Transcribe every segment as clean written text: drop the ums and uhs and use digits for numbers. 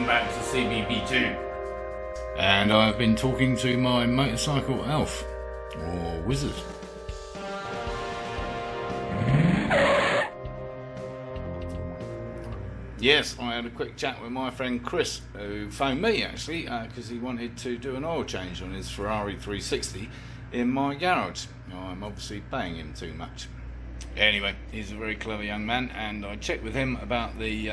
back to CBB2. And I've been talking to my motorcycle elf, or wizard. Yes, I had a quick chat with my friend Chris, who phoned me actually, because he wanted to do an oil change on his Ferrari 360 in my garage. I'm obviously paying him too much. Anyway, he's a very clever young man, and I checked with him about the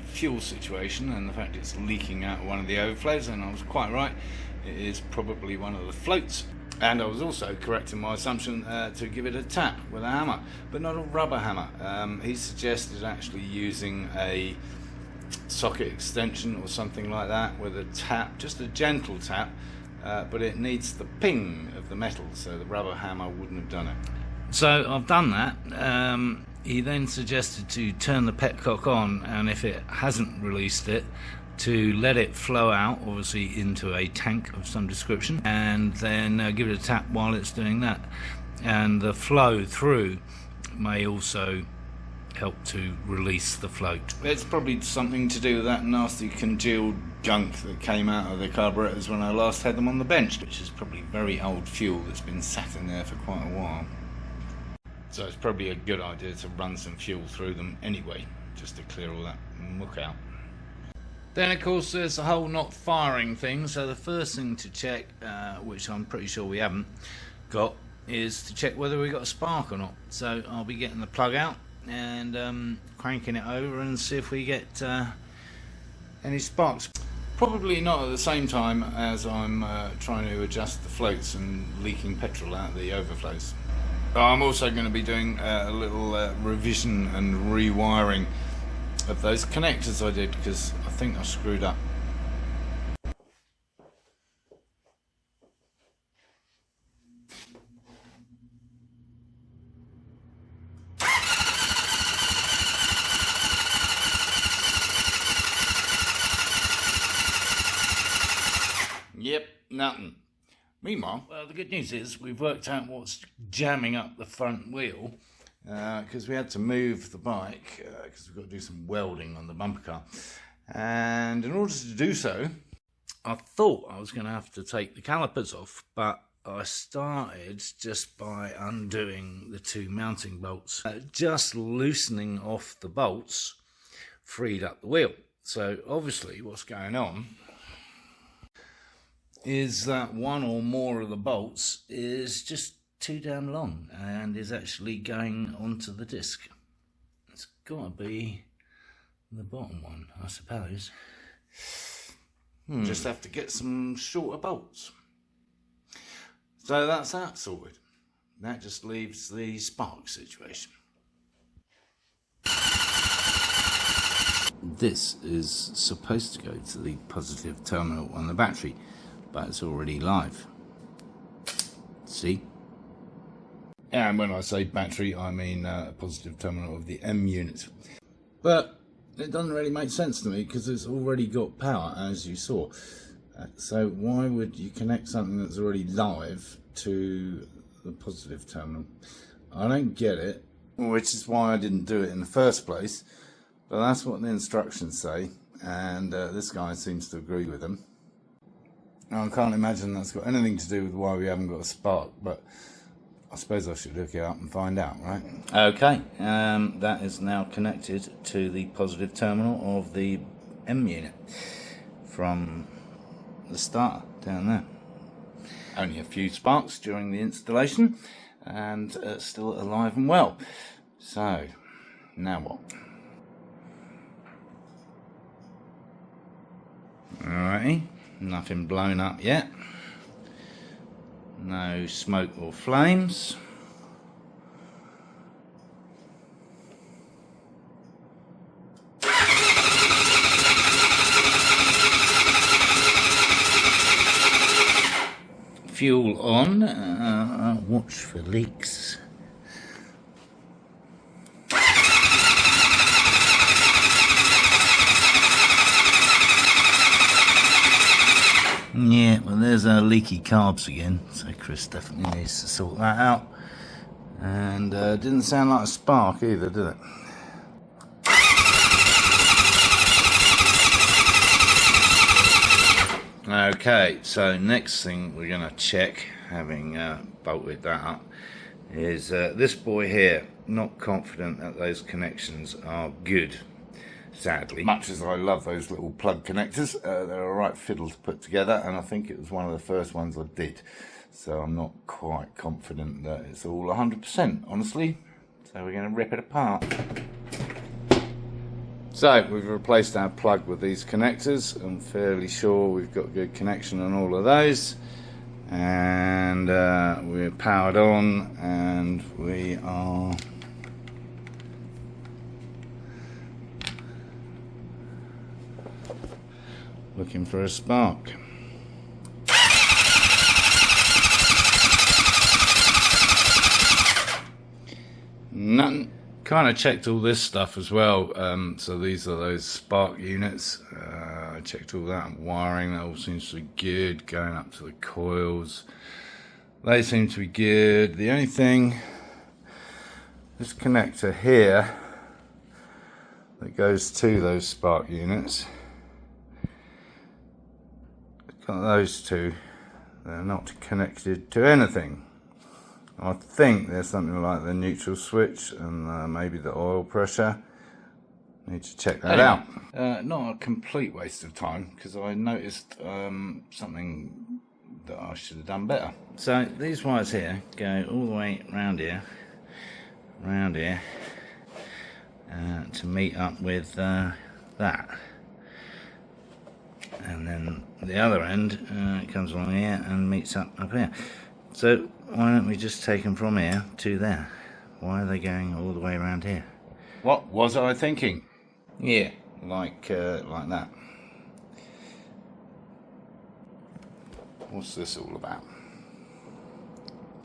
fuel situation and the fact it's leaking out of one of the overflows, and I was quite right. It is probably one of the floats. And I was also correct in my assumption to give it a tap with a hammer, but not a rubber hammer. He suggested actually using a socket extension or something like that with a tap, just a gentle tap, but it needs the ping of the metal, so the rubber hammer wouldn't have done it. So I've done that. He then suggested to turn the petcock on, and if it hasn't released it, to let it flow out, obviously into a tank of some description, and then give it a tap while it's doing that. And the flow through may also help to release the float. It's probably something to do with that nasty congealed gunk that came out of the carburetors when I last had them on the bench, which is probably very old fuel that's been sat in there for quite a while. So it's probably a good idea to run some fuel through them anyway, just to clear all that muck out. Then of course there's the whole not firing thing, so the first thing to check, which I'm pretty sure we haven't got, is to check whether we got a spark or not. So I'll be getting the plug out and cranking it over and see if we get any sparks. Probably not at the same time as I'm trying to adjust the floats and leaking petrol out of the overflows. I'm also going to be doing a little revision and rewiring of those connectors I did, because I think I screwed up. Yep, nothing. Meanwhile, well, the good news is we've worked out what's jamming up the front wheel, because we had to move the bike because we've got to do some welding on the bumper car, and in order to do so I thought I was going to have to take the calipers off, but I started just by undoing the two mounting bolts. Just loosening off the bolts freed up the wheel. So obviously what's going on is that one or more of the bolts is just too damn long and is actually going onto the disc. It's got to be the bottom one, I suppose. Just have to get some shorter bolts. So that's that sorted. That just leaves the spark situation. This is supposed to go to the positive terminal on the battery, but it's already live. See? And when I say battery, I mean a positive terminal of the M unit. But it doesn't really make sense to me because it's already got power, as you saw. So why would you connect something that's already live to the positive terminal? I don't get it, which is why I didn't do it in the first place. But that's what the instructions say, and this guy seems to agree with them. Now, I can't imagine that's got anything to do with why we haven't got a spark, but I suppose I should look it up and find out, right? Okay, that is now connected to the positive terminal of the M unit from the starter down there. Only a few sparks during the installation, and still alive and well. So, now what? Alrighty, nothing blown up yet. No smoke or flames. Fuel on. Watch for leaks. Yeah, well, there's our leaky carbs again, so Chris definitely needs to sort that out. And didn't sound like a spark either, did it? Okay, so next thing we're going to check, having bolted that up, is this boy here. Not confident that those connections are good, sadly. Much as I love those little plug connectors, they're a right fiddle to put together, and I think it was one of the first ones I did. So I'm not quite confident that it's all 100%, honestly. So we're going to rip it apart. So we've replaced our plug with these connectors. I'm fairly sure we've got good connection on all of those. And we're powered on, and we are looking for a spark. None. Kind of checked all this stuff as well. So these are those spark units. I checked all that wiring. That all seems to be good. Going up to the coils, they seem to be good. The only thing, this connector here that goes to those spark units, got those two. They're not connected to anything. I think there's something like the neutral switch and maybe the oil pressure. Need to check that out. Not a complete waste of time, because I noticed something that I should have done better. So these wires here go all the way around here, to meet up with that. And then the other end comes along here and meets up here. So why don't we just take them from here to there? Why are they going all the way around here? What was I thinking? Yeah, like that. What's this all about?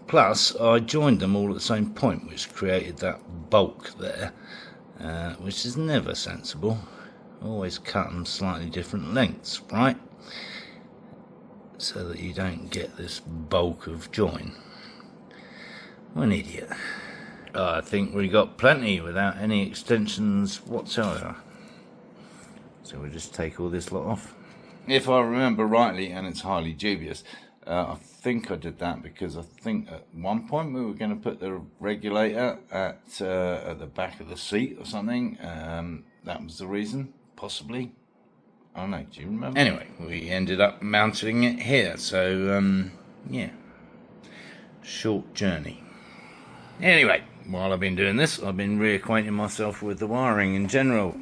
Plus, I joined them all at the same point, which created that bulk there, which is never sensible. Always cut them slightly different lengths, right? So that you don't get this bulk of join. What an idiot. I think we got plenty without any extensions whatsoever. So we'll just take all this lot off. If I remember rightly, and it's highly dubious, I think I did that because I think at one point we were going to put the regulator at the back of the seat or something. That was the reason, possibly. I don't know, do you remember? Anyway, we ended up mounting it here, so, yeah. Short journey. Anyway, while I've been doing this, I've been reacquainting myself with the wiring in general.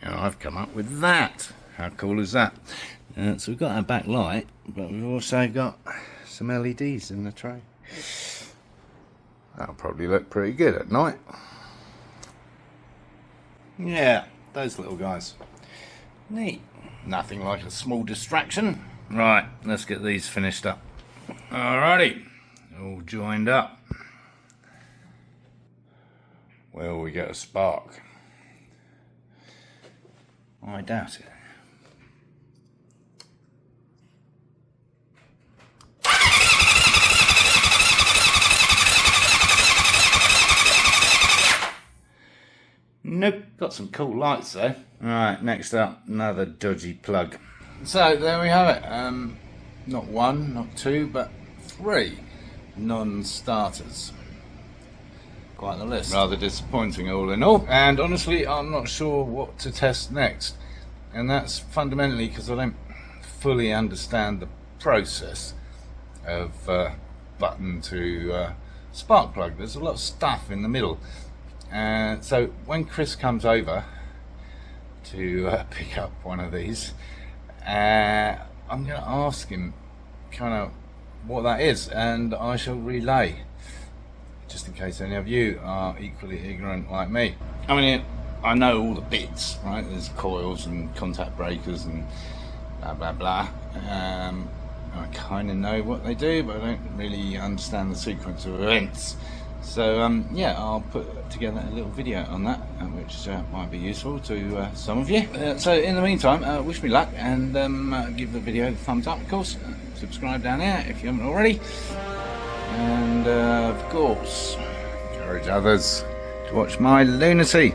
And I've come up with that. How cool is that? So we've got our back light, but we've also got some LEDs in the tray. That'll probably look pretty good at night. Yeah, those little guys. Neat. Nothing like a small distraction. Right, let's get these finished up. Alrighty, all joined up. Will we get a spark? I doubt it. Nope, got some cool lights though. Right, next up, another dodgy plug. So there we have it. Not one, not two, but three non-starters. Quite the list. Rather disappointing all in all. And honestly, I'm not sure what to test next. And that's fundamentally because I don't fully understand the process of button to spark plug. There's a lot of stuff in the middle. So when Chris comes over to pick up one of these, I'm going to ask him kind of what that is, and I shall relay, just in case any of you are equally ignorant like me. I mean, I know all the bits, right? There's coils and contact breakers and blah blah blah. I kind of know what they do, but I don't really understand the sequence of events. So yeah, I'll put together a little video on that, which might be useful to some of you. So in the meantime, wish me luck, and give the video the thumbs up, of course. Subscribe down here if you haven't already, and of course encourage others to watch my lunacy.